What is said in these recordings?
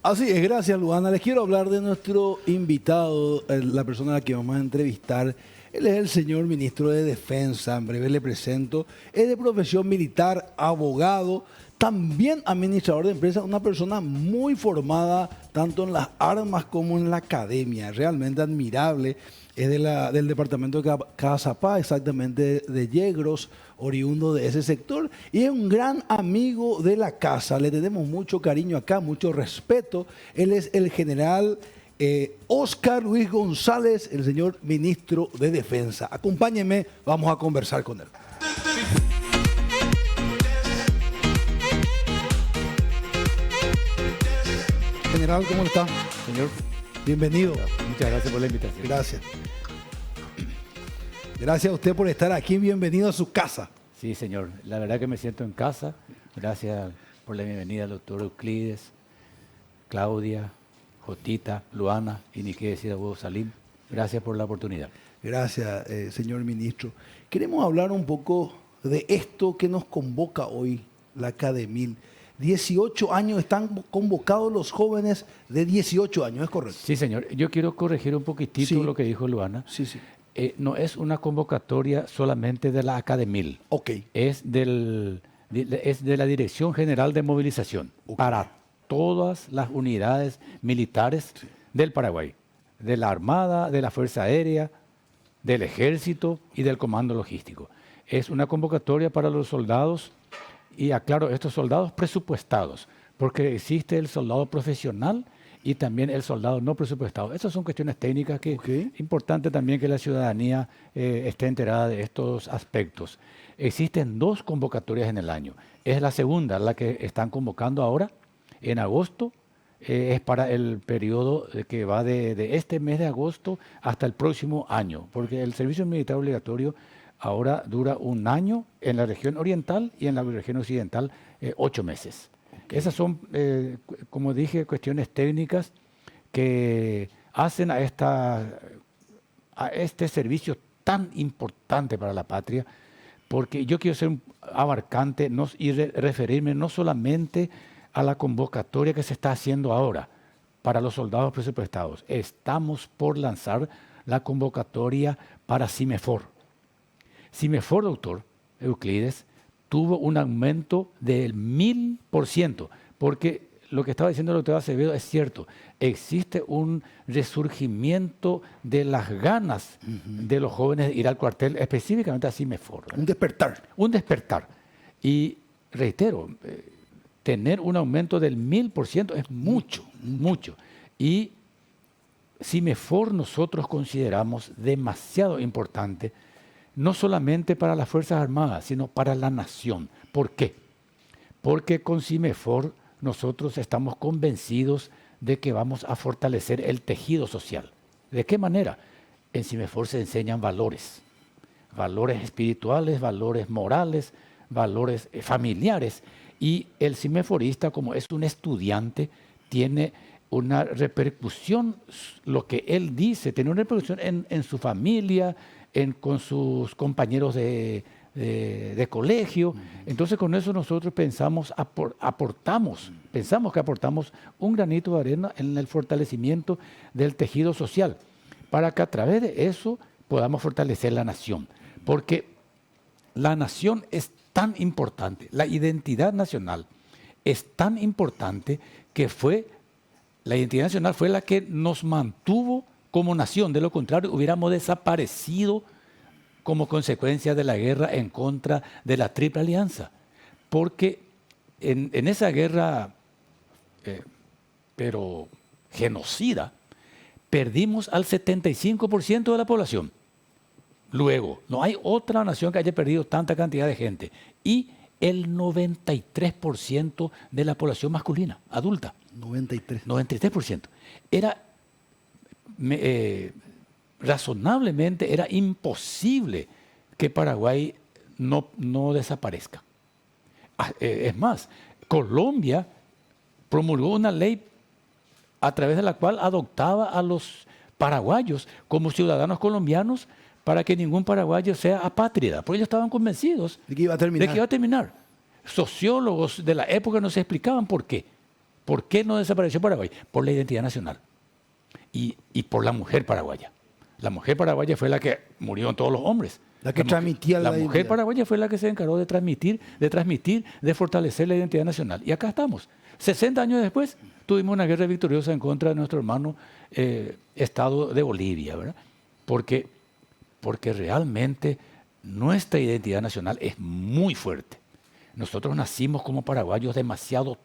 Así es, gracias Luana. Les quiero hablar de nuestro invitado, la persona a la que vamos a entrevistar. Él es el señor ministro de Defensa, en breve le presento. Es de profesión militar, abogado, también administrador de empresas, una persona muy formada tanto en las armas como en la academia, realmente admirable. Es del departamento de Cazapá, exactamente de Yegros, oriundo de ese sector, y es un gran amigo de la casa. Le tenemos mucho cariño acá, mucho respeto. Él es el general Óscar Luis González, el señor ministro de Defensa. Acompáñenme, vamos a conversar con él. General, ¿cómo está? Señor, Bienvenido. muchas gracias por la invitación. Gracias. Gracias a usted por estar aquí. Bienvenido a su casa. Sí, señor. La verdad que me siento en casa. Gracias por la bienvenida al doctor Euclides, Claudia, Jotita, Luana y ni qué decir a Hugo Salim. Gracias por la oportunidad. Gracias, señor ministro. Queremos hablar un poco de esto que nos convoca hoy, la Academil. 18 años, están convocados los jóvenes de 18 años, ¿es correcto? Sí, señor. Yo quiero corregir un poquitito Sí. lo que dijo Luana. Sí, sí. No es una convocatoria solamente de la Academil. Ok. Es de la Dirección General de Movilización para todas las unidades militares del Paraguay, de la Armada, de la Fuerza Aérea, del Ejército y del Comando Logístico. Es una convocatoria para los soldados, y aclaro, estos soldados presupuestados, porque existe el soldado profesional y también el soldado no presupuestado. Esas son cuestiones técnicas que es importante también que la ciudadanía esté enterada de estos aspectos. Existen 2 convocatorias en el año. Es la segunda, la que están convocando ahora, en agosto. Es para el periodo que va de este mes de agosto hasta el próximo año, porque el servicio militar obligatorio ahora dura 1 año en la región oriental y en la región occidental 8 meses. Esas son, como dije, cuestiones técnicas que hacen a este servicio tan importante para la patria, porque yo quiero ser abarcante y referirme no solamente a la convocatoria que se está haciendo ahora para los soldados presupuestados. Estamos por lanzar la convocatoria para CIMEFOR. CIMEFOR, doctor Euclides, tuvo un aumento del 1000%, porque lo que estaba diciendo el doctor Acevedo es cierto. Existe un resurgimiento de las ganas de los jóvenes de ir al cuartel, específicamente a CIMEFOR. Un despertar. Un despertar. Y reitero, tener un aumento del 1000% es mucho, mucho. Y CIMEFOR nosotros consideramos demasiado importante, no solamente para las Fuerzas Armadas, sino para la nación. ¿Por qué? Porque con CIMEFOR nosotros estamos convencidos de que vamos a fortalecer el tejido social. ¿De qué manera? En CIMEFOR se enseñan valores espirituales, valores morales, valores familiares. Y el cimeforista, como es un estudiante, tiene una repercusión, lo que él dice, tiene una repercusión en su familia, con sus compañeros de colegio. Entonces con eso nosotros pensamos que aportamos un granito de arena en el fortalecimiento del tejido social, para que a través de eso podamos fortalecer la nación. Porque la nación es tan importante, la identidad nacional es tan importante que la identidad nacional fue la que nos mantuvo como nación. De lo contrario, hubiéramos desaparecido como consecuencia de la guerra en contra de la Triple Alianza. Porque en esa guerra, pero genocida, perdimos al 75% de la población. Luego, no hay otra nación que haya perdido tanta cantidad de gente. Y el 93% de la población masculina, adulta. 93%. Razonablemente era imposible que Paraguay no desaparezca. Es más, Colombia promulgó una ley a través de la cual adoptaba a los paraguayos como ciudadanos colombianos para que ningún paraguayo sea apátrida, porque ellos estaban convencidos de que iba a terminar. Sociólogos de la época nos explicaban por qué. ¿Por qué no desapareció Paraguay? Por la identidad nacional y por la mujer paraguaya. La mujer paraguaya fue la que murió en todos los hombres. La que transmitía la la mujer identidad. paraguaya fue la que se encargó de transmitir, de fortalecer la identidad nacional. Y acá estamos. 60 años después tuvimos una guerra victoriosa en contra de nuestro hermano Estado de Bolivia, ¿verdad? Porque realmente nuestra identidad nacional es muy fuerte. Nosotros nacimos como paraguayos demasiado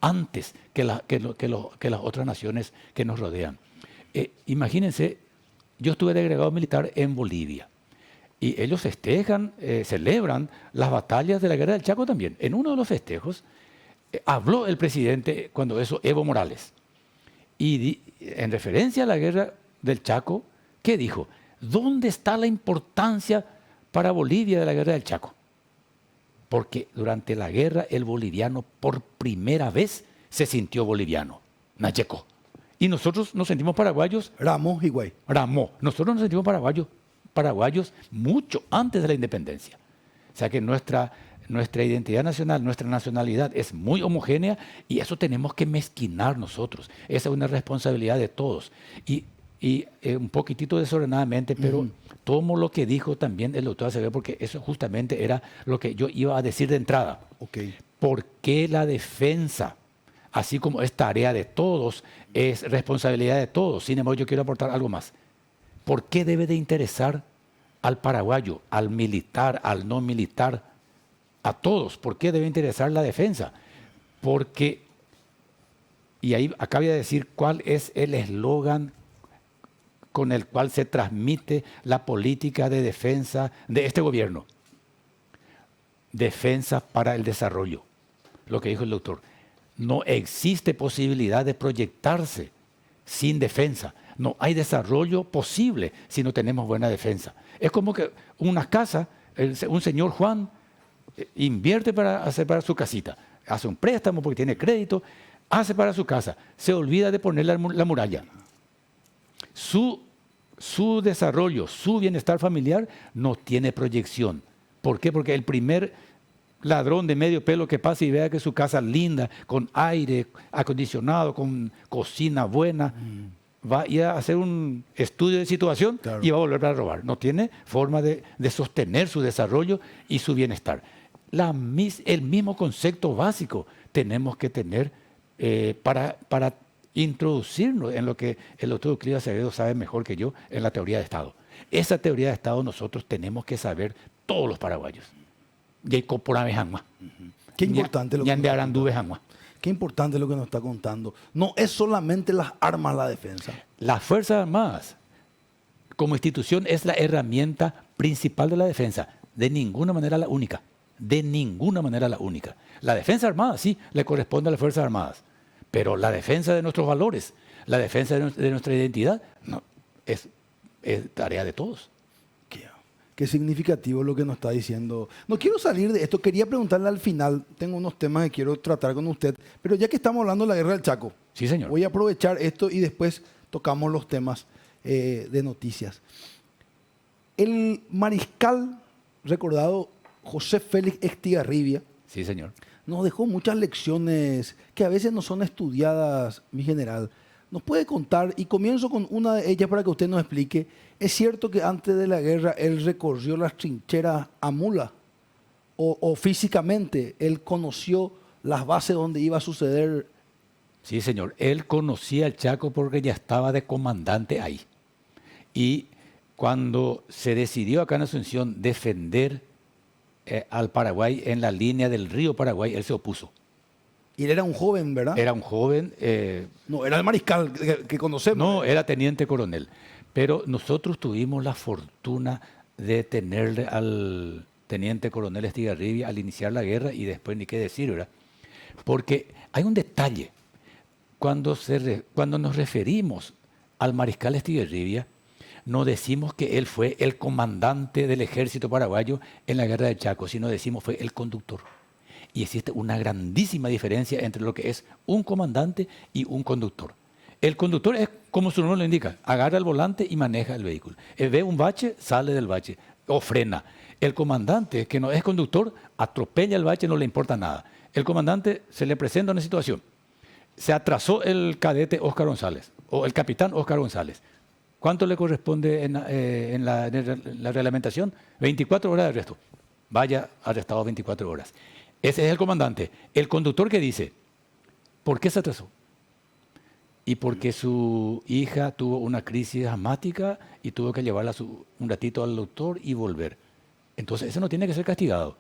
antes que las otras naciones que nos rodean. Imagínense, yo estuve de agregado militar en Bolivia y ellos festejan, celebran las batallas de la Guerra del Chaco también. En uno de los festejos habló el presidente, cuando eso, Evo Morales, y en referencia a la Guerra del Chaco, ¿qué dijo? ¿Dónde está la importancia para Bolivia de la Guerra del Chaco? Porque durante la guerra el boliviano por primera vez se sintió boliviano, Nayeco. Y nosotros nos sentimos paraguayos. Ramos y Güey. Nosotros nos sentimos paraguayos mucho antes de la independencia. O sea que nuestra identidad nacional, nuestra nacionalidad es muy homogénea y eso tenemos que mezquinar nosotros. Esa es una responsabilidad de todos. Y un poquitito desordenadamente, pero tomo lo que dijo también el doctor Acevedo, porque eso justamente era lo que yo iba a decir de entrada. Okay. ¿Por qué la defensa, así como es tarea de todos, es responsabilidad de todos? Sin embargo, yo quiero aportar algo más. ¿Por qué debe de interesar al paraguayo, al militar, al no militar, a todos? ¿Por qué debe interesar la defensa? Porque, y ahí acabo de decir cuál es el eslogan con el cual se transmite la política de defensa de este gobierno. Defensa para el desarrollo. Lo que dijo el doctor. No existe posibilidad de proyectarse sin defensa. No hay desarrollo posible si no tenemos buena defensa. Es como que una casa, un señor Juan invierte para hacer para su casita. Hace un préstamo porque tiene crédito, hace para su casa. Se olvida de poner la muralla. Su desarrollo, su bienestar familiar no tiene proyección. ¿Por qué? Porque el primer ladrón de medio pelo que pase y vea que su casa linda, con aire acondicionado, con cocina buena, va a ir a hacer un estudio de situación, claro, y va a volver a robar. No tiene forma de sostener su desarrollo y su bienestar. El mismo concepto básico tenemos que tener para introducirnos en lo que el doctor Euclides Acevedo sabe mejor que yo, en la teoría de Estado. Esa teoría de Estado nosotros tenemos que saber todos los paraguayos. Qué importante lo que Qué importante lo que nos está contando. No es solamente las armas la defensa. Las Fuerzas Armadas, como institución, es la herramienta principal de la defensa. De ninguna manera la única. De ninguna manera la única. La defensa armada, sí, le corresponde a las Fuerzas Armadas. Pero la defensa de nuestros valores, la defensa de nuestra identidad, no, es tarea de todos. Qué significativo lo que nos está diciendo. No quiero salir de esto, quería preguntarle al final, tengo unos temas que quiero tratar con usted, pero ya que estamos hablando de la Guerra del Chaco, sí, señor, voy a aprovechar esto y después tocamos los temas de noticias. El mariscal recordado José Félix Estigarribia, sí, señor, nos dejó muchas lecciones que a veces no son estudiadas, mi general. ¿Nos puede contar? Y comienzo con una de ellas para que usted nos explique. ¿Es cierto que antes de la guerra él recorrió las trincheras a mula? ¿O físicamente él conoció las bases donde iba a suceder? Sí, señor. Él conocía el Chaco porque ya estaba de comandante ahí. Y cuando se decidió acá en Asunción defender al Paraguay en la línea del río Paraguay, él se opuso. Y él era un joven, ¿verdad? Era un joven. No, era el mariscal que conocemos. No, era teniente coronel. Pero nosotros tuvimos la fortuna de tenerle al teniente coronel Estigarribia al iniciar la guerra y después ni qué decir, ¿verdad? Porque hay un detalle. Cuando nos referimos al mariscal Estigarribia, no decimos que él fue el comandante del ejército paraguayo en la guerra del Chaco, sino decimos fue el conductor. Y existe una grandísima diferencia entre lo que es un comandante y un conductor. El conductor es, como su nombre lo indica, agarra el volante y maneja el vehículo. Ve un bache, sale del bache o frena. El comandante, que no es conductor, atropella el bache, no le importa nada. El comandante se le presenta una situación. se atrasó el cadete Oscar González, o el capitán Oscar González. ¿Cuánto le corresponde en la reglamentación? 24 horas de arresto. Vaya arrestado 24 horas. Ese es el comandante. El conductor que dice, ¿por qué se atrasó? Y porque su hija tuvo una crisis asmática y tuvo que llevarla un ratito al doctor y volver. Entonces, eso no tiene que ser castigado.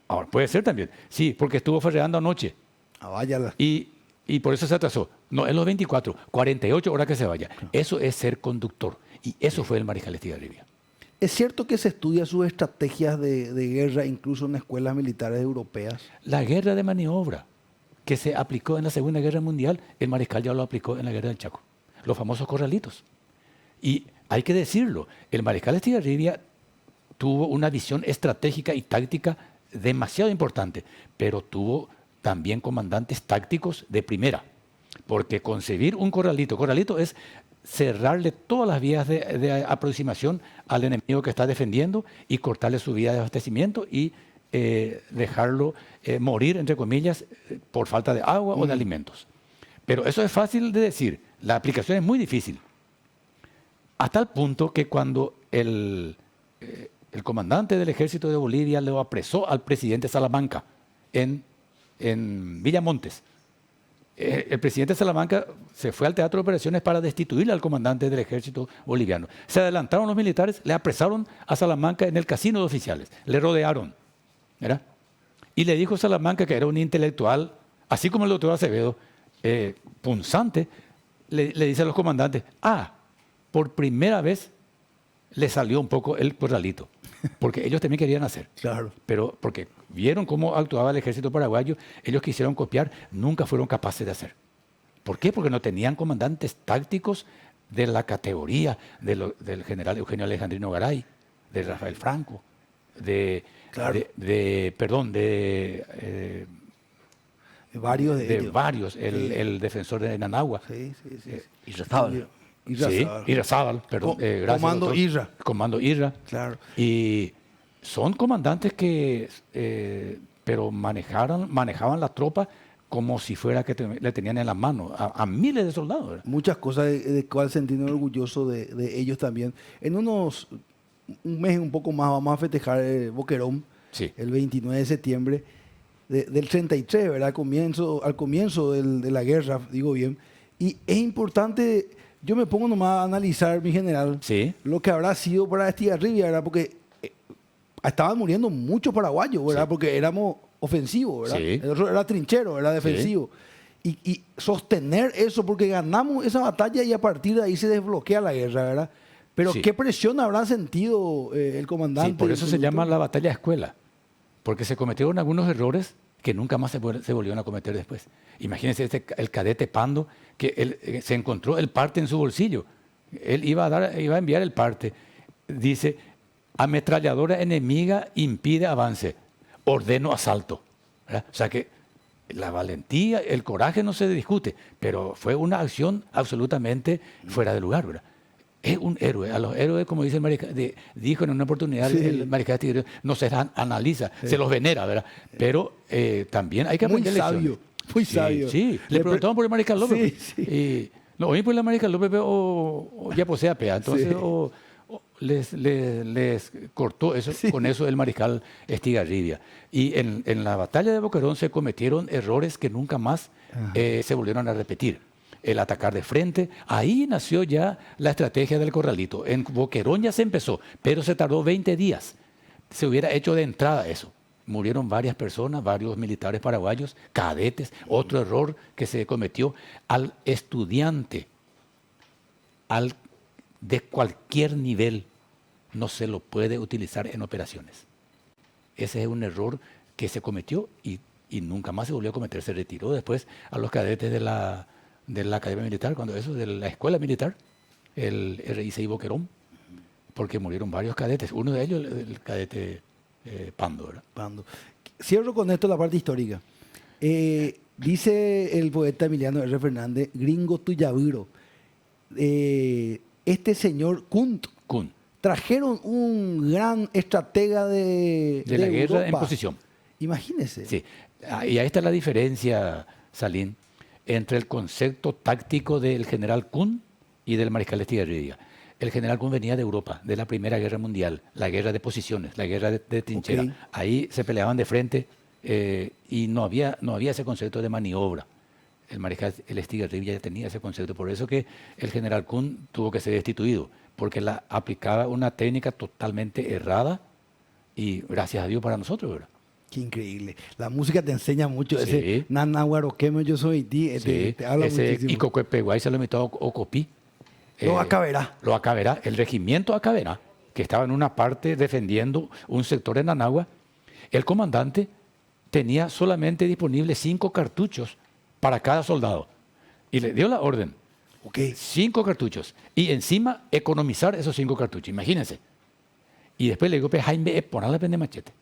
Ahora, puede ser también. Sí, porque estuvo farreando anoche. Váyala. Y por eso se atrasó. No, en los 24, 48 horas que se vaya. Eso es ser conductor. Y eso fue el mariscal Estigarribia. ¿Es cierto que se estudia sus estrategias de guerra incluso en escuelas militares europeas? La guerra de maniobra que se aplicó en la Segunda Guerra Mundial, el mariscal ya lo aplicó en la Guerra del Chaco. Los famosos corralitos. Y hay que decirlo, el mariscal Estigarribia tuvo una visión estratégica y táctica demasiado importante, pero tuvo también comandantes tácticos de primera, porque concebir un corralito es cerrarle todas las vías de aproximación al enemigo que está defendiendo y cortarle su vía de abastecimiento y dejarlo morir, entre comillas, por falta de agua o de alimentos. Pero eso es fácil de decir, la aplicación es muy difícil, hasta el punto que cuando el comandante del ejército de Bolivia lo apresó al presidente Salamanca en Villamontes. El presidente Salamanca se fue al teatro de operaciones para destituir al comandante del ejército boliviano. Se adelantaron los militares, le apresaron a Salamanca en el casino de oficiales, le rodearon, ¿verdad? Y le dijo Salamanca que era un intelectual, así como el doctor Acevedo, punzante, le dice a los comandantes, por primera vez le salió un poco el corralito, porque ellos también querían hacer. Claro. Pero porque vieron cómo actuaba el ejército paraguayo, ellos quisieron copiar, nunca fueron capaces de hacer. ¿Por qué? Porque no tenían comandantes tácticos de la categoría del general Eugenio Alejandrino Garay, de Rafael Franco, varios, el defensor de Nanagua. Sí. Irrazábal. Irrazábal, perdón. Gracias, Comando doctor. Irra. Comando Irra. Claro. Y son comandantes que, pero manejaban la tropa como si fuera que le tenían en la mano a miles de soldados, ¿verdad? Muchas cosas de cual sentirme orgulloso de ellos también. En un mes, un poco más, vamos a festejar Boquerón, Sí. el 29 de septiembre del 33, ¿verdad? Al comienzo de la guerra, digo bien. Y es importante, yo me pongo nomás a analizar, mi general, Sí. lo que habrá sido para Estigarribia, ¿verdad? Porque estaban muriendo muchos paraguayos, ¿verdad? Sí. Porque éramos ofensivos, ¿verdad? Sí. El otro era trinchero, era defensivo. Y sostener eso, porque ganamos esa batalla y a partir de ahí se desbloquea la guerra, ¿verdad? Pero Sí. ¿qué presión habrá sentido el comandante? Sí, por eso se el llama conductor? la batalla de escuela, porque se cometieron algunos errores que nunca más se volvieron a cometer después. Imagínense el cadete Pando, que se encontró el parte en su bolsillo. Él iba a enviar el parte. Dice, ametralladora enemiga impide avance, ordeno asalto. ¿Verdad? O sea que la valentía, el coraje no se discute, pero fue una acción absolutamente fuera de lugar, ¿verdad? Es un héroe. A los héroes, como dice el mariscal, dijo en una oportunidad Sí. el mariscal Tigre, no se analiza, se los venera, ¿verdad? Pero también hay que Muy aprender lecciones. sabio, muy sabio. Sí, le preguntaban por el mariscal López. Sí. Y no, hoy por el mariscal López o ya posee pea. Entonces Sí. o les cortó eso, Sí. con eso el mariscal Estigarribia. Y en la batalla de Boquerón se cometieron errores que nunca más se volvieron a repetir. El atacar de frente, ahí nació ya la estrategia del corralito. En Boquerón ya se empezó, pero se tardó 20 días. Se hubiera hecho de entrada eso. Murieron varias personas, varios militares paraguayos, cadetes. Otro error que se cometió al estudiante, de cualquier nivel, no se lo puede utilizar en operaciones. Ese es un error que se cometió y nunca más se volvió a cometer. Se retiró después a los cadetes de la Academia Militar, de la Escuela Militar, el RICI Boquerón, porque murieron varios cadetes. Uno de ellos, el cadete Pando, ¿verdad? Pando. Cierro con esto la parte histórica. Dice el poeta Emiliano R. Fernández, gringo tuyaviro. Este señor Kunt Kun, trajeron un gran estratega de de la guerra en Europa. posición. Imagínese. Sí, y ahí está la diferencia, Salín. entre el concepto táctico del general Kuhn y del mariscal Estigarribia. El general Kuhn venía de Europa, de la Primera Guerra Mundial, la guerra de posiciones, la guerra de trinchera. Ok. Ahí se peleaban de frente y no había ese concepto de maniobra. El mariscal Estigarribia ya tenía ese concepto, por eso que el general Kuhn tuvo que ser destituido, porque aplicaba una técnica totalmente errada y gracias a Dios para nosotros, ¿verdad? Qué increíble. La música te enseña mucho. Sí. Ese Nanahuaroqueme, yo soy ti, Sí, te habla ese muchísimo. Icocuepeguay se lo invitó a Ocopí. Lo acabará. Lo Acaberá, el regimiento Acaberá, que estaba en una parte defendiendo un sector en Anagua. El comandante tenía solamente disponibles 5 cartuchos para cada soldado. Y le dio la orden, Ok. 5 cartuchos. Y encima economizar esos 5 cartuchos, imagínense. Y después le digo, pues, Jaime, ponle de machete.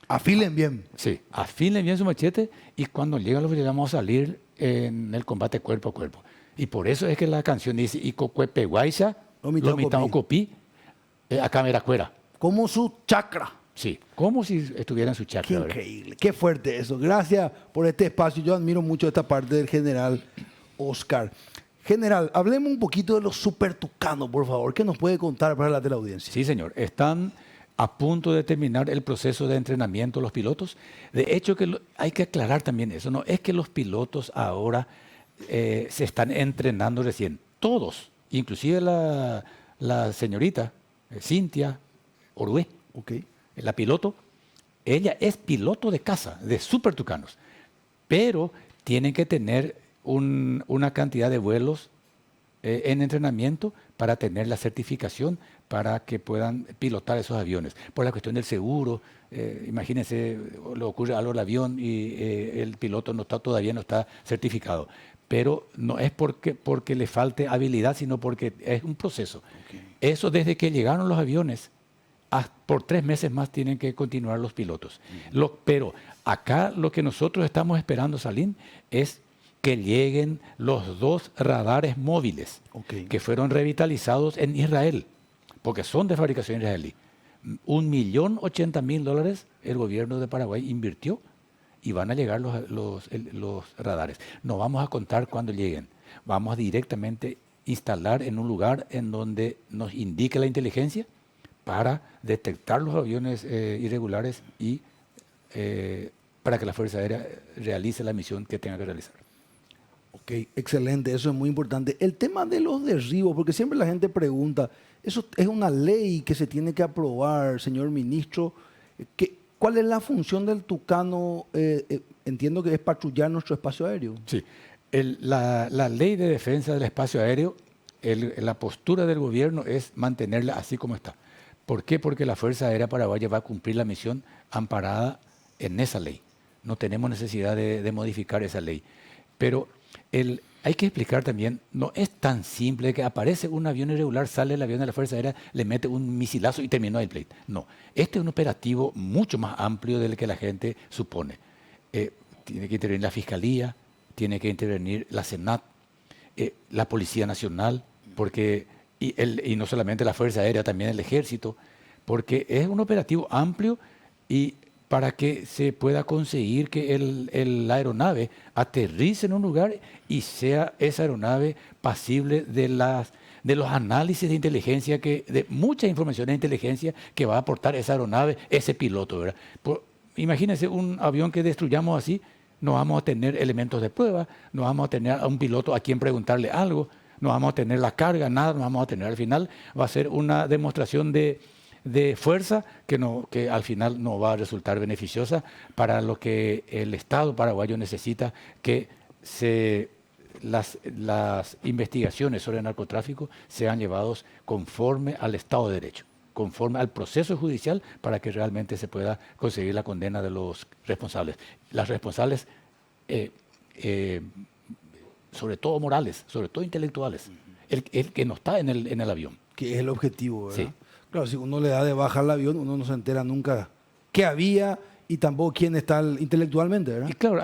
Afilen bien. Sí, afilen bien su machete y cuando llegan los vamos a salir en el combate cuerpo a cuerpo. Y por eso es que la canción dice, Icocuepeguaysa, Lomitao Copí, Acameracuera. Como su chakra. Sí, como si estuviera en su Qué chakra. ¿verdad? increíble. Qué fuerte eso. Gracias por este espacio. Yo admiro mucho esta parte del general Oscar. General, hablemos un poquito de los super tucanos, por favor. ¿Qué nos puede contar para la teleaudiencia? Sí, señor. Están a punto de terminar el proceso de entrenamiento los pilotos. De hecho, hay que aclarar también eso. No es que los pilotos ahora se están entrenando recién. Todos, inclusive la señorita Cintia Orué, Ok. la piloto, ella es piloto de caza, de super tucanos, pero tienen que tener una cantidad de vuelos en entrenamiento para tener la certificación para que puedan pilotar esos aviones. Por la cuestión del seguro, imagínense, le ocurre algo al avión y el piloto todavía no está certificado. Pero no es porque le falte habilidad, sino porque es un proceso. Okay. Eso desde que llegaron los aviones, por 3 meses más tienen que continuar los pilotos. Pero acá lo que nosotros estamos esperando, Salim, es que lleguen los 2 radares móviles Ok. que fueron revitalizados en Israel, porque son de fabricación israelí. $1.080.000 el gobierno de Paraguay invirtió y van a llegar los radares. No vamos a contar cuando lleguen. Vamos a directamente instalar en un lugar en donde nos indique la inteligencia para detectar los aviones irregulares y para que la Fuerza Aérea realice la misión que tenga que realizar. Ok, excelente, eso es muy importante. El tema de los derribos, porque siempre la gente pregunta, eso es una ley que se tiene que aprobar, señor ministro. ¿Cuál es la función del tucano? Entiendo que es patrullar nuestro espacio aéreo. Sí, la ley de defensa del espacio aéreo, la postura del gobierno es mantenerla así como está. ¿Por qué? Porque la Fuerza Aérea Paraguaya va a cumplir la misión amparada en esa ley. No tenemos necesidad de modificar esa ley. Pero hay que explicar también, no es tan simple que aparece un avión irregular, sale el avión de la Fuerza Aérea, le mete un misilazo y terminó el pleito. No, este es un operativo mucho más amplio del que la gente supone. Tiene que intervenir la Fiscalía, tiene que intervenir la Senat, la Policía Nacional, porque, y no solamente la Fuerza Aérea, también el Ejército, porque es un operativo amplio y para que se pueda conseguir que la aeronave aterrice en un lugar y sea esa aeronave pasible de los análisis de inteligencia, de mucha información de inteligencia que va a aportar esa aeronave, ese piloto, ¿verdad? Imagínense un avión que destruyamos así, no vamos a tener elementos de prueba, no vamos a tener a un piloto a quien preguntarle algo, no vamos a tener la carga, nada, no vamos a tener. Al final va a ser una demostración de fuerza que al final no va a resultar beneficiosa para lo que el Estado paraguayo necesita, que las investigaciones sobre el narcotráfico sean llevadas conforme al Estado de Derecho, conforme al proceso judicial para que realmente se pueda conseguir la condena de los responsables. Las responsables, sobre todo morales, sobre todo intelectuales, el que no está en el avión. Que es el objetivo, ¿verdad? Sí. Claro, si uno le da de baja al avión, uno no se entera nunca qué había y tampoco quién está intelectualmente, ¿verdad? Y claro,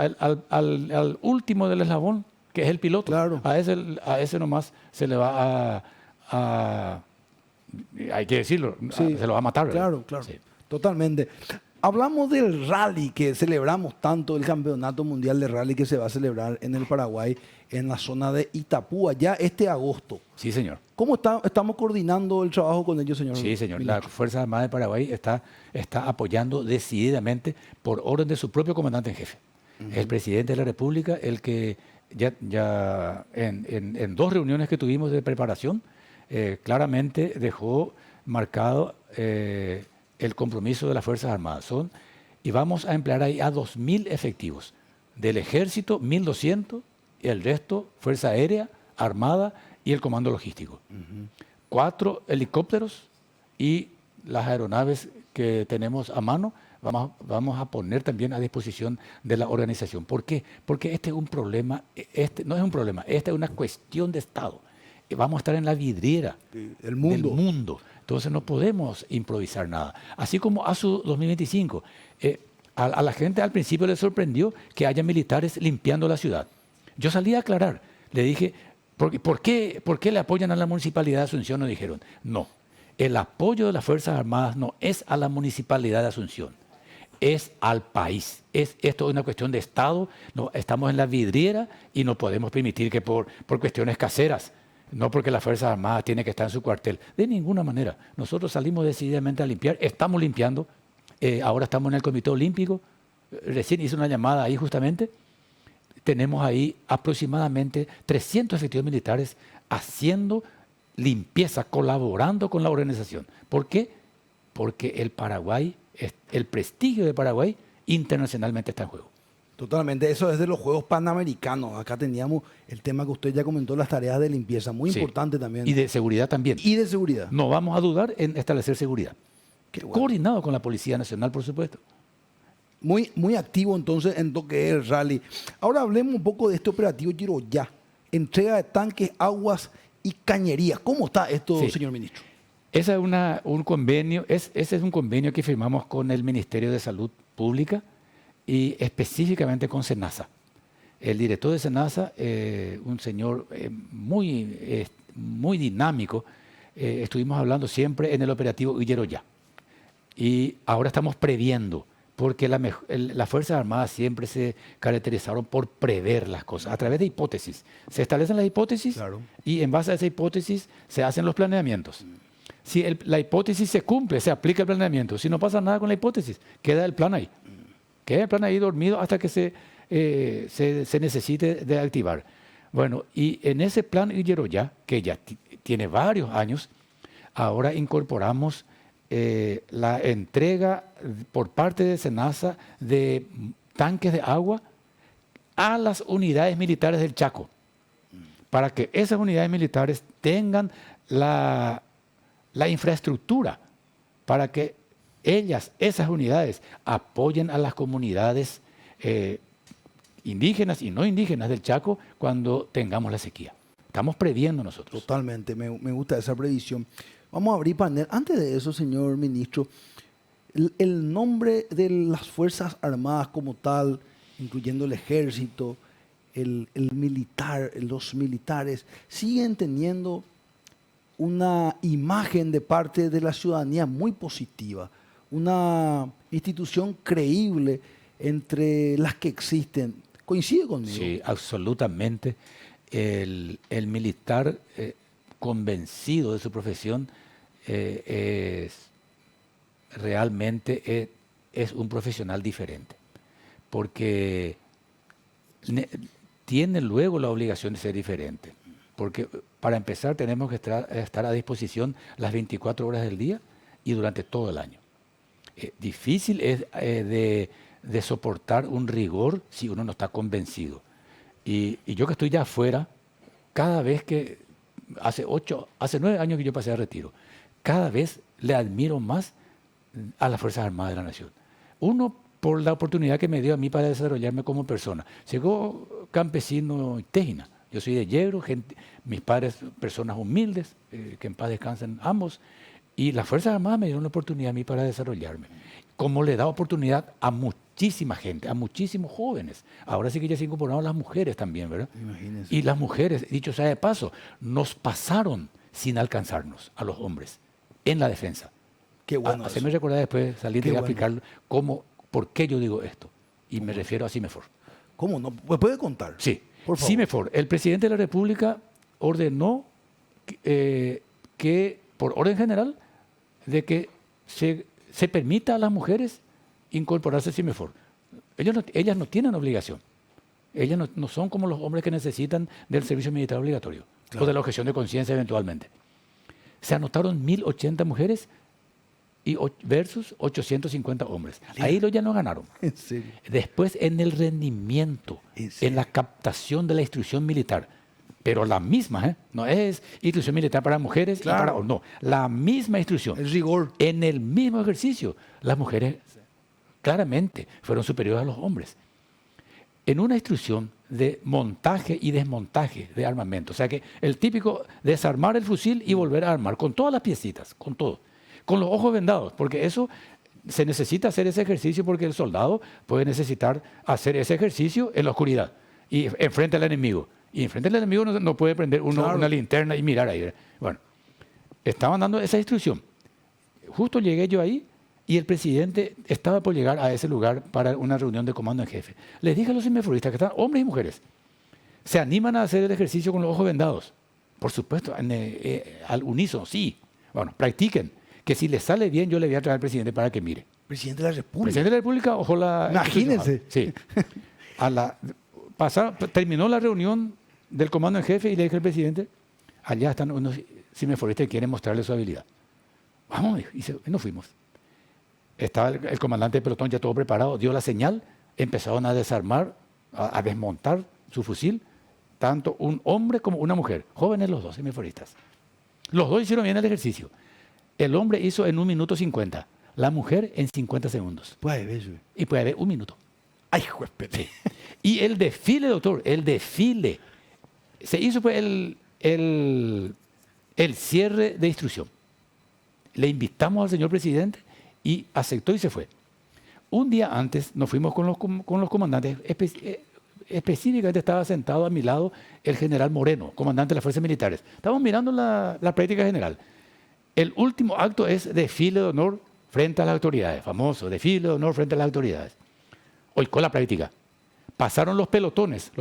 al último del eslabón, que es el piloto, Claro. a ese nomás se le va hay que decirlo, Sí, se lo va a matar, ¿verdad? Claro, claro. Sí. Totalmente. Hablamos del rally que celebramos tanto, el Campeonato Mundial de Rally que se va a celebrar en el Paraguay en la zona de Itapúa, ya este agosto. Sí, señor. ¿Cómo estamos coordinando el trabajo con ellos, señor? Sí, señor. ministro? La Fuerza Armada de Paraguay está apoyando decididamente por orden de su propio comandante en jefe. El presidente de la República, el que ya en dos reuniones que tuvimos de preparación, claramente dejó marcado el compromiso de las Fuerzas Armadas. Y vamos a emplear ahí a 2.000 efectivos. Del Ejército, 1.200, y el resto, Fuerza Aérea, Armada y el Comando Logístico. 4 helicópteros y las aeronaves que tenemos a mano vamos a poner también a disposición de la organización. ¿Por qué? Porque este es un problema, no es un problema, esta es una cuestión de Estado. Vamos a estar en la vidriera del mundo. Entonces no podemos improvisar nada. Así como ASU 2025, a la gente al principio le sorprendió que haya militares limpiando la ciudad. Yo salí a aclarar, le dije, ¿por qué le apoyan a la Municipalidad de Asunción? Nos dijeron, no, el apoyo de las Fuerzas Armadas no es a la Municipalidad de Asunción, es al país. Esto es una cuestión de Estado, no, estamos en la vidriera y no podemos permitir que por cuestiones caseras, no porque las Fuerzas Armadas tienen que estar en su cuartel, de ninguna manera. Nosotros salimos decididamente a limpiar, estamos limpiando, ahora estamos en el Comité Olímpico, recién hice una llamada ahí justamente, tenemos ahí aproximadamente 300 efectivos militares haciendo limpieza, colaborando con la organización. ¿Por qué? Porque el prestigio de Paraguay internacionalmente está en juego. Totalmente, eso es de los Juegos Panamericanos. Acá teníamos el tema que usted ya comentó, las tareas de limpieza, muy importante también. Y de seguridad también. Y de seguridad. No vamos a dudar en establecer seguridad. Bueno. Coordinado con la Policía Nacional, por supuesto. Muy activo entonces en lo que es el rally. Ahora hablemos un poco de este operativo Yeroyá, entrega de tanques, aguas y cañerías. ¿Cómo está esto, señor ministro? Ese es un convenio que firmamos con el Ministerio de Salud Pública y específicamente con SENASA. El director de SENASA, un señor muy dinámico, estuvimos hablando siempre en el operativo Yeroyá. Y ahora estamos previendo, porque las Fuerzas Armadas siempre se caracterizaron por prever las cosas, a través de hipótesis. Se establecen las hipótesis Claro. y en base a esa hipótesis se hacen los planeamientos. Si la hipótesis se cumple, se aplica el planeamiento. Si no pasa nada con la hipótesis, queda el plan ahí. Queda el plan ahí dormido hasta que se necesite de activar. Bueno, y en ese plan Yeroyá, que ya tiene varios años, ahora incorporamos la entrega por parte de SENASA de tanques de agua a las unidades militares del Chaco, para que esas unidades militares tengan la infraestructura, para que esas unidades, apoyen a las comunidades indígenas y no indígenas del Chaco cuando tengamos la sequía. Estamos previendo nosotros. Totalmente, me gusta esa previsión. Vamos a abrir panel. Antes de eso, señor ministro, el nombre de las Fuerzas Armadas como tal, incluyendo el ejército, el militar, los militares, siguen teniendo una imagen de parte de la ciudadanía muy positiva, una institución creíble entre las que existen. ¿Coincide conmigo? Sí, absolutamente. El militar convencido de su profesión realmente es un profesional diferente, porque tiene luego la obligación de ser diferente, porque para empezar tenemos que estar a disposición las 24 horas del día y durante todo el año. Difícil es de soportar un rigor si uno no está convencido. Y yo que estoy ya afuera, cada vez que hace 9 años que yo pasé a retiro, cada vez le admiro más a las Fuerzas Armadas de la Nación. Uno, por la oportunidad que me dio a mí para desarrollarme como persona. Llegó campesino indígena. Yo soy de Yegro, mis padres, personas humildes, que en paz descansen ambos. Y las Fuerzas Armadas me dieron la oportunidad a mí para desarrollarme. Como le da oportunidad a muchísima gente, a muchísimos jóvenes. Ahora sí que ya se incorporaron las mujeres también, ¿verdad? Imagínense. Y las mujeres, dicho sea de paso, nos pasaron sin alcanzarnos a los hombres en la defensa. Qué bueno. Se me recuerda después salir Qué y bueno. explicar por qué yo digo esto. Y me refiero a CIMEFOR. ¿Cómo no? ¿Puede contar? Sí. Por favor. CIMEFOR, el presidente de la República ordenó que, por orden general, de que se permita a las mujeres incorporarse al CIMEFOR. Ellas no tienen obligación. Ellas no son como los hombres que necesitan del servicio militar obligatorio o de la objeción de conciencia eventualmente. Se anotaron 1.080 mujeres versus 850 hombres. Ahí ya no ganaron. En serio. Después en el rendimiento, en la captación de la instrucción militar. Pero la misma, no es instrucción militar para mujeres y para hombres. No, la misma instrucción. El rigor. En el mismo ejercicio, las mujeres claramente fueron superiores a los hombres. En una instrucción de montaje y desmontaje de armamento. O sea que el típico desarmar el fusil y volver a armar, con todas las piecitas, con todo. Con los ojos vendados, porque eso se necesita hacer ese ejercicio porque el soldado puede necesitar hacer ese ejercicio en la oscuridad y enfrente al enemigo. Y enfrente al enemigo no puede prender una linterna y mirar ahí. Bueno, estaban dando esa instrucción. Justo llegué yo ahí y el presidente estaba por llegar a ese lugar para una reunión de comando en jefe. Les dije a los CIMEFORistas que están hombres y mujeres, se animan a hacer el ejercicio con los ojos vendados. Por supuesto, al unísono, sí. Bueno, practiquen. Que si les sale bien, yo le voy a traer al presidente para que mire. Presidente de la República. Presidente de la República, ojalá. Imagínense. Sí. Terminó la reunión del comando en jefe y le dije al presidente, allá están unos CIMEFORistas que quieren mostrarle su habilidad. Vamos, y nos fuimos. Estaba el comandante de pelotón ya todo preparado, dio la señal, empezaron a desarmar, a desmontar su fusil, tanto un hombre como una mujer, jóvenes los dos CIMEFORistas. Los dos hicieron bien el ejercicio. El hombre hizo en 1 minuto 50, la mujer en 50 segundos. Puede haber eso. Y puede haber 1 minuto. Ay, juez. Sí. Y el desfile, doctor, el desfile, se hizo pues el cierre de instrucción. Le invitamos al señor presidente y aceptó y se fue. Un día antes nos fuimos con los comandantes, específicamente estaba sentado a mi lado el general Moreno, comandante de las fuerzas militares. Estábamos mirando la práctica general. El último acto es desfile de honor frente a las autoridades, famoso desfile de honor frente a las autoridades. Hoy con la práctica. Pasaron los pelotones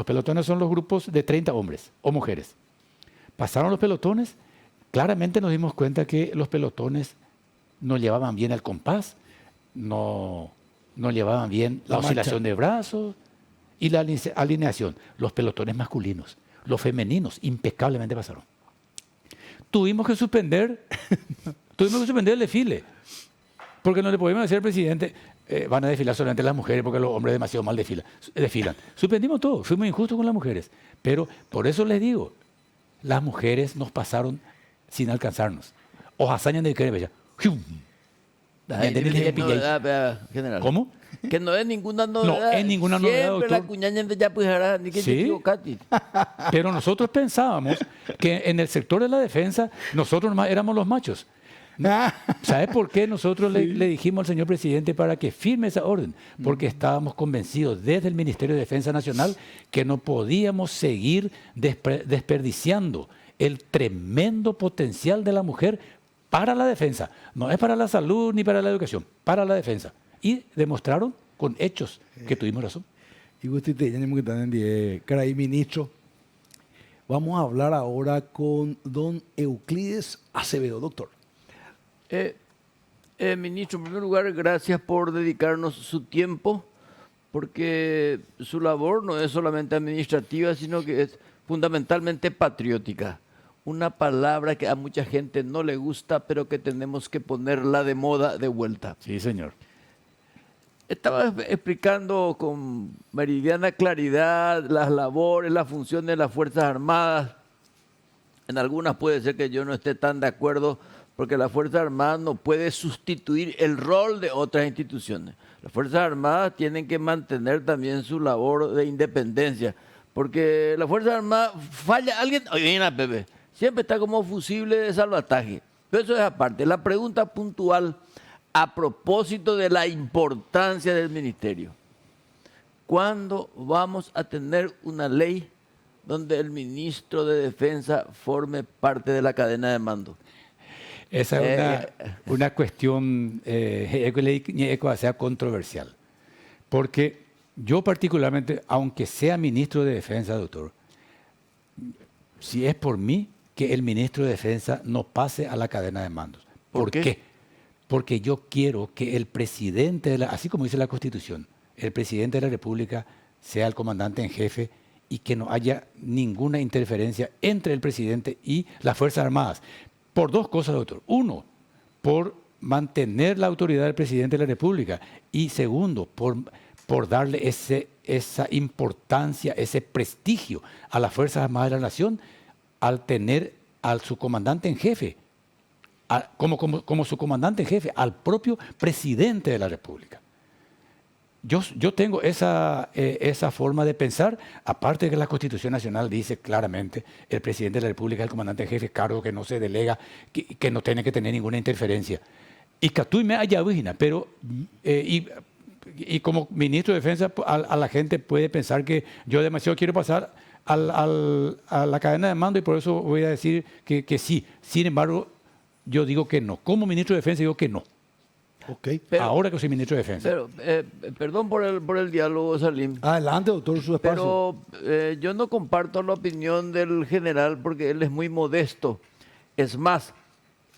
son los grupos de 30 hombres o mujeres. Pasaron los pelotones, claramente nos dimos cuenta que los pelotones no llevaban bien el compás, no llevaban bien la oscilación de brazos y la alineación. Los pelotones masculinos, los femeninos, impecablemente pasaron. Tuvimos que suspender el desfile, porque no le podíamos decir al presidente, van a desfilar solamente las mujeres porque los hombres demasiado mal desfilan. Suspendimos todo, fuimos injustos con las mujeres, pero por eso les digo, las mujeres nos pasaron sin alcanzarnos. Os hazañan de querer bella. General. ¿Cómo? Que no es ninguna novedad. No es ninguna novedad, Siempre doctor. la cuñaña de ya pues hará, ni que Sí. te equivocaste. Pero nosotros pensábamos que en el sector de la defensa nosotros nomás éramos los machos. ¿Sabes por qué nosotros le dijimos al señor presidente para que firme esa orden? Porque estábamos convencidos desde el Ministerio de Defensa Nacional que no podíamos seguir desperdiciando el tremendo potencial de la mujer para la defensa. No es para la salud ni para la educación, para la defensa. Y demostraron con hechos que tuvimos razón. Y usted ya que están en caray, ministro. Vamos a hablar ahora con don Euclides Acevedo, doctor. Ministro, en primer lugar, gracias por dedicarnos su tiempo, porque su labor no es solamente administrativa, sino que es fundamentalmente patriótica. Una palabra que a mucha gente no le gusta, pero que tenemos que ponerla de moda de vuelta. Sí, señor. Estaba explicando con meridiana claridad las labores, las funciones de las Fuerzas Armadas. En algunas puede ser que yo no esté tan de acuerdo, porque la Fuerza Armada no puede sustituir el rol de otras instituciones. Las Fuerzas Armadas tienen que mantener también su labor de independencia, porque la Fuerza Armada falla alguien, oye, Pepe, siempre está como fusible de salvataje. Pero eso es aparte. La pregunta puntual a propósito de la importancia del ministerio. ¿Cuándo vamos a tener una ley donde el ministro de Defensa forme parte de la cadena de mando? Esa es una cuestión sea controversial, porque Yo particularmente, aunque sea ministro de Defensa, doctor, si es por mí, que el ministro de Defensa no pase a la cadena de mandos. ¿Por qué? Porque yo quiero que el presidente, así como dice la Constitución, el presidente de la República sea el comandante en jefe y que no haya ninguna interferencia entre el presidente y las Fuerzas Armadas. Por dos cosas, doctor. Uno, por mantener la autoridad del presidente de la República. Y segundo, por darle esa importancia, ese prestigio a las Fuerzas Armadas de la Nación al tener a su comandante en jefe, como su comandante en jefe, al propio presidente de la República. Yo tengo esa forma de pensar, aparte de que la Constitución Nacional dice claramente el presidente de la República es el comandante en jefe, cargo que no se delega, que no tiene que tener ninguna interferencia. Y Catuy me haya pero y como ministro de Defensa, a la gente puede pensar que yo demasiado quiero pasar a la cadena de mando y por eso voy a decir que sí. Sin embargo, yo digo que no. Como ministro de Defensa digo que no. Ok. Ahora que soy ministro de Defensa. Pero, perdón por el diálogo, Salim. Adelante, doctor, su espacio. Pero yo no comparto la opinión del general porque él es muy modesto. Es más,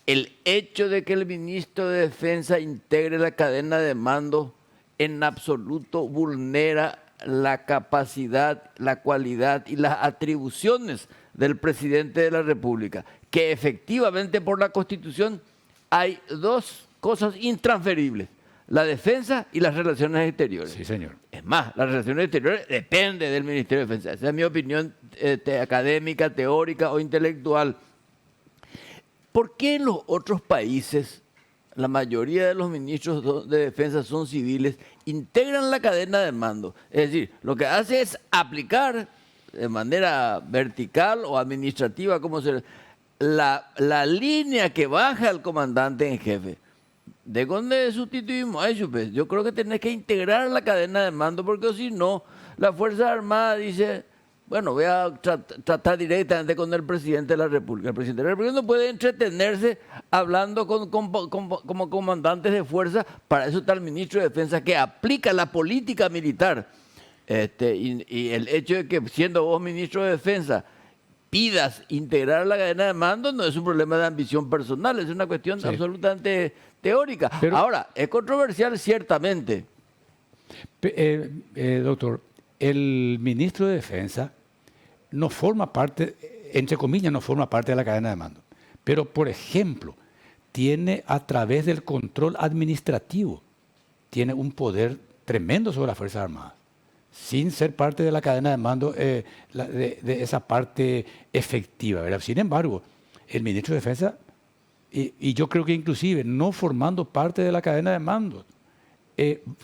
el hecho de que el ministro de Defensa integre la cadena de mando en absoluto vulnera la capacidad, la cualidad y las atribuciones del presidente de la República, que efectivamente por la Constitución hay dos cosas intransferibles: la defensa y las relaciones exteriores. Sí, señor. Es más, las relaciones exteriores dependen del Ministerio de Defensa. Esa es mi opinión académica, teórica o intelectual. ¿Por qué en los otros países la mayoría de los ministros de defensa son civiles, integran la cadena de mando? Es decir, lo que hace es aplicar de manera vertical o administrativa, la línea que baja el comandante en jefe. ¿De dónde sustituimos a eso? Pues yo creo que tenés que integrar la cadena de mando, porque si no, la Fuerza Armada dice, bueno, voy a tratar directamente con el presidente de la República. El presidente de la República no puede entretenerse hablando como comandantes de fuerza. Para eso está el ministro de Defensa, que aplica la política militar. Y el hecho de que, siendo vos ministro de Defensa, pidas integrar la cadena de mando no es un problema de ambición personal, es una cuestión absolutamente teórica. Pero, ahora, es controversial ciertamente. Doctor, el ministro de Defensa no forma parte, entre comillas, no forma parte de la cadena de mando. Pero, por ejemplo, tiene a través del control administrativo, tiene un poder tremendo sobre las Fuerzas Armadas, sin ser parte de la cadena de mando, de esa parte efectiva, ¿verdad? Sin embargo, el ministro de Defensa, y yo creo que inclusive no formando parte de la cadena de mando,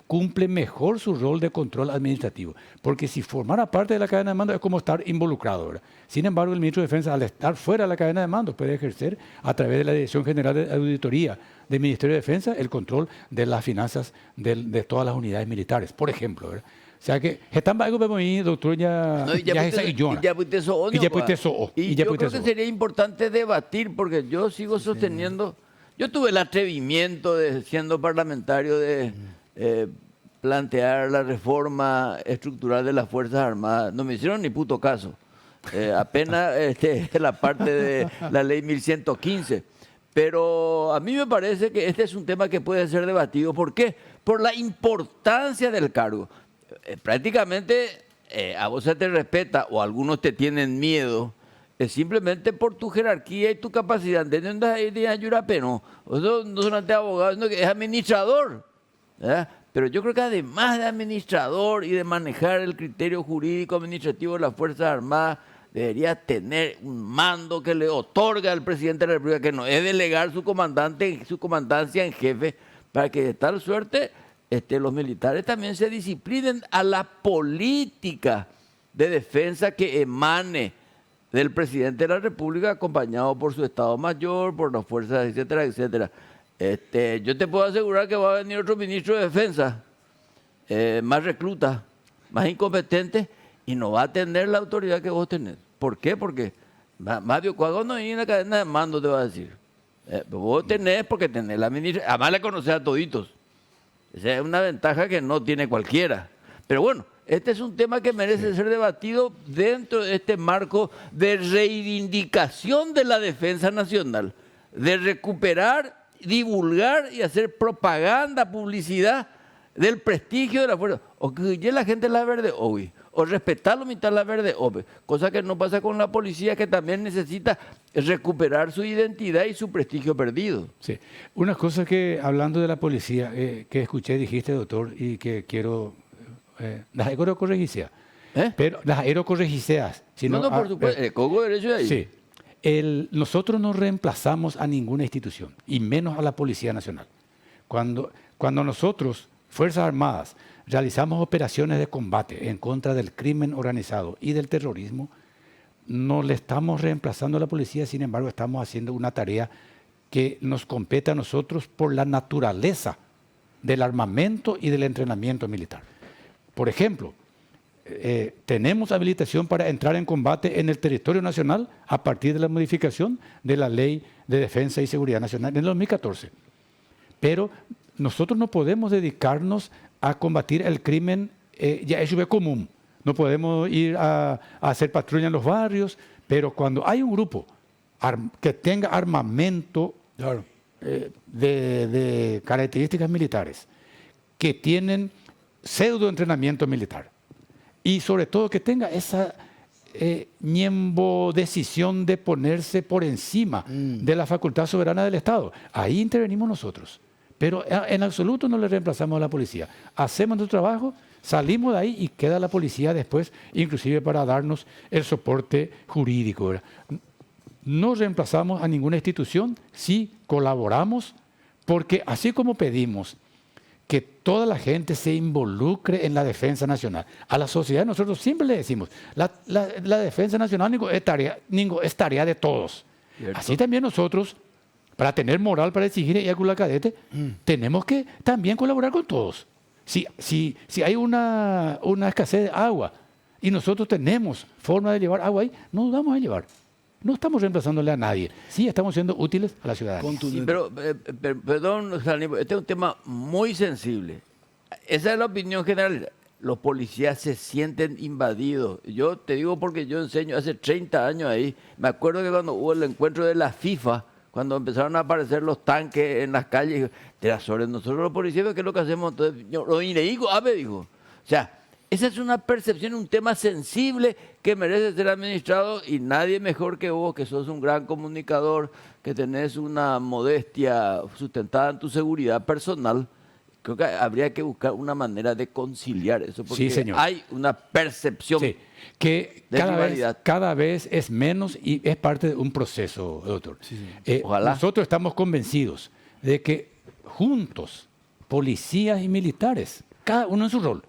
cumple mejor su rol de control administrativo. Porque si formara parte de la cadena de mando es como estar involucrado, ¿verdad? Sin embargo, el ministro de Defensa, al estar fuera de la cadena de mando, puede ejercer a través de la Dirección General de Auditoría del Ministerio de Defensa el control de las finanzas de todas las unidades militares, por ejemplo, ¿verdad? O sea que, algo para mí, doctor, Y yo creo que sería importante debatir, porque yo sigo sosteniendo, yo tuve el atrevimiento, siendo parlamentario, de plantear la reforma estructural de las Fuerzas Armadas. No me hicieron ni puto caso. Apenas la parte de la ley 1115. Pero a mí me parece que este es un tema que puede ser debatido. ¿Por qué? Por la importancia del cargo. Prácticamente a vos se te respeta, o algunos te tienen miedo, simplemente por tu jerarquía y tu capacidad. No solamente abogado, sino que es administrador, ¿verdad? Pero yo creo que además de administrador y de manejar el criterio jurídico administrativo de las Fuerzas Armadas, debería tener un mando que le otorga al presidente de la República, que no es delegar su comandancia en jefe, para que de tal suerte los militares también se disciplinen a la política de defensa que emane del presidente de la República, acompañado por su Estado Mayor, por las fuerzas, etcétera, etcétera. Yo te puedo asegurar que va a venir otro ministro de Defensa, más recluta, más incompetente, y no va a tener la autoridad que vos tenés. ¿Por qué? Porque Mario Cuago no hay una cadena de mando, te va a decir. Vos tenés porque tenés la ministra, además la conocés a toditos. Esa es una ventaja que no tiene cualquiera. Pero bueno, este es un tema que merece ser debatido dentro de este marco de reivindicación de la defensa nacional, de recuperar, divulgar y hacer propaganda, publicidad del prestigio de la fuerza. O que ya la gente la verde hoy, o respetar mitad la verde hoy, cosa que no pasa con la policía, que también necesita recuperar su identidad y su prestigio perdido. Sí. Una cosa que, hablando de la policía, que escuché, dijiste, doctor, y que quiero... las aerocorregiseas. Pero las aerocorregiseas... No, por supuesto, el Congo derecho de ahí. Sí. Nosotros no reemplazamos a ninguna institución, y menos a la Policía Nacional. Cuando nosotros, Fuerzas Armadas, realizamos operaciones de combate en contra del crimen organizado y del terrorismo, no le estamos reemplazando a la policía, sin embargo, estamos haciendo una tarea que nos compete a nosotros por la naturaleza del armamento y del entrenamiento militar. Por ejemplo, tenemos habilitación para entrar en combate en el territorio nacional a partir de la modificación de la Ley de Defensa y Seguridad Nacional en el 2014. Pero nosotros no podemos dedicarnos a combatir el crimen ya hecho común. No podemos ir a hacer patrulla en los barrios, pero cuando hay un grupo que tenga armamento de características militares, que tienen pseudo entrenamiento militar, y sobre todo que tenga esa decisión de ponerse por encima de la facultad soberana del Estado, ahí intervenimos nosotros. Pero en absoluto no le reemplazamos a la policía. Hacemos nuestro trabajo, salimos de ahí y queda la policía después, inclusive para darnos el soporte jurídico, ¿verdad? No reemplazamos a ninguna institución, sí colaboramos, porque así como pedimos que toda la gente se involucre en la defensa nacional, a la sociedad nosotros siempre le decimos, la defensa nacional es tarea de todos. ¿Cierto? Así también nosotros, para tener moral para exigir y la cadete, tenemos que también colaborar con todos. Si hay una escasez de agua y nosotros tenemos forma de llevar agua ahí, no vamos a llevar. No estamos reemplazándole a nadie. Sí, estamos siendo útiles a la ciudadanía. Sí, pero, perdón, este es un tema muy sensible. Esa es la opinión general. Los policías se sienten invadidos. Yo te digo porque yo enseño hace 30 años ahí. Me acuerdo que cuando hubo el encuentro de la FIFA, cuando empezaron a aparecer los tanques en las calles, era sobre nosotros los policías, ¿qué es lo que hacemos? Entonces, dijo. O sea, esa es una percepción, un tema sensible que merece ser administrado, y nadie mejor que vos, que sos un gran comunicador, que tenés una modestia sustentada en tu seguridad personal. Creo que habría que buscar una manera de conciliar eso, porque sí, señor, hay una percepción que de cada vez es menos, y es parte de un proceso, doctor. Sí. Ojalá. Nosotros estamos convencidos de que juntos, policías y militares, cada uno en su rol,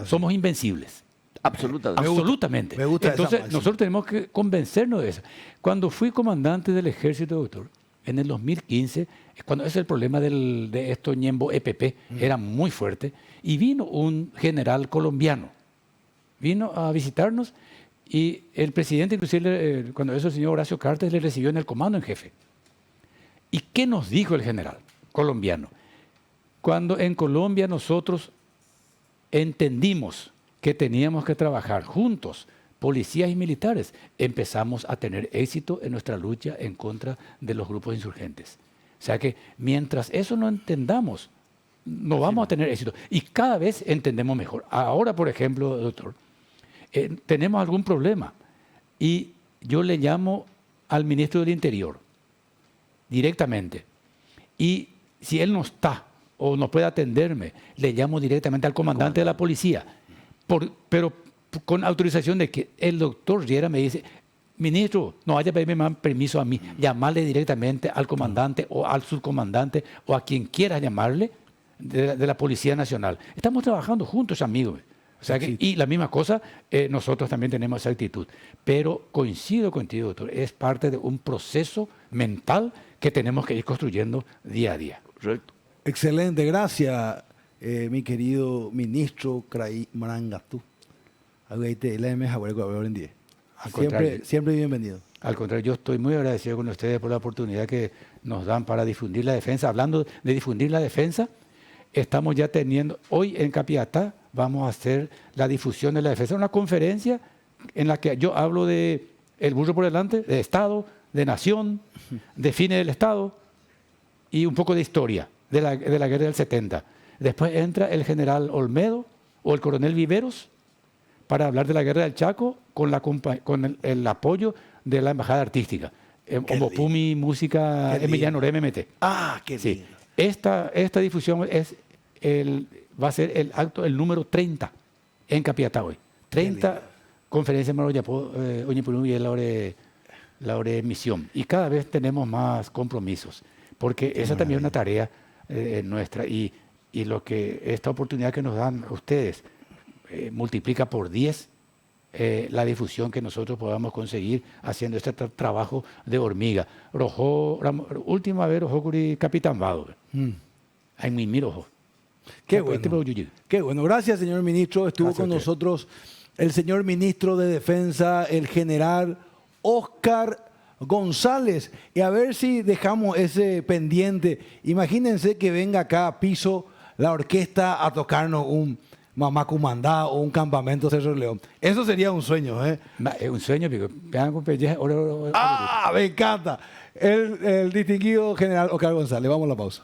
somos invencibles. Absolutamente. Me gusta Entonces, esa nosotros tenemos que convencernos de eso. Cuando fui comandante del ejército, doctor, en el 2015, cuando ese es el problema de esto Ñembo EPP, era muy fuerte, y vino un general colombiano, vino a visitarnos, y el presidente, inclusive, cuando eso el señor Horacio Cartes le recibió en el comando en jefe. ¿Y qué nos dijo el general colombiano? Cuando en Colombia nosotros entendimos que teníamos que trabajar juntos, policías y militares, empezamos a tener éxito en nuestra lucha en contra de los grupos insurgentes. O sea que mientras eso no entendamos, no vamos a tener éxito. Y cada vez entendemos mejor. Ahora, por ejemplo, doctor, tenemos algún problema y yo le llamo al ministro del Interior directamente. Y si él no está o no puede atenderme, le llamo directamente al comandante de la policía. Pero con autorización de que el doctor Riera me dice, ministro, no vaya a pedirme más permiso a mí, llamarle directamente al comandante o al subcomandante o a quien quiera llamarle de la Policía Nacional. Estamos trabajando juntos, amigos. O sea que, y la misma cosa, nosotros también tenemos esa actitud. Pero coincido contigo, doctor, es parte de un proceso mental que tenemos que ir construyendo día a día. Correcto. Excelente, gracias, mi querido ministro Craí Marangatú. Siempre bienvenido. Al contrario, yo estoy muy agradecido con ustedes por la oportunidad que nos dan para difundir la defensa. Hablando de difundir la defensa, estamos ya teniendo, hoy en Capiatá, vamos a hacer la difusión de la defensa. Una conferencia en la que yo hablo de el burro por delante, de Estado, de nación, de fines del Estado y un poco de historia de la guerra del 70. Después entra el general Olmedo o el coronel Viveros para hablar de la guerra del Chaco con el apoyo de la Embajada Artística. Omopumi, música Emiliano MMT. Ah, qué Sí. lindo. Esta difusión va a ser el número 30 en Capiatá hoy. 30 conferencias en Maroyapo, Oñipulú y la hora de misión. Y cada vez tenemos más compromisos, porque esa también es una tarea nuestra. Y lo que esta oportunidad que nos dan ustedes multiplica por 10 la difusión que nosotros podamos conseguir haciendo este trabajo de hormiga. Última vez, Rojocuri Capitán Vado. Ay, mi miro. Qué bueno. Qué bueno. Gracias, señor ministro. Estuvo con nosotros el señor ministro de Defensa, el general Oscar González. Y a ver si dejamos ese pendiente. Imagínense que venga acá a Piso la orquesta a tocarnos un Mamá Cumandá o un campamento Cerro León. Eso sería un sueño, ¿eh? Es un sueño, porque vean con ¡Ah! Me encanta. El distinguido general Oscar González. Vamos a la pausa.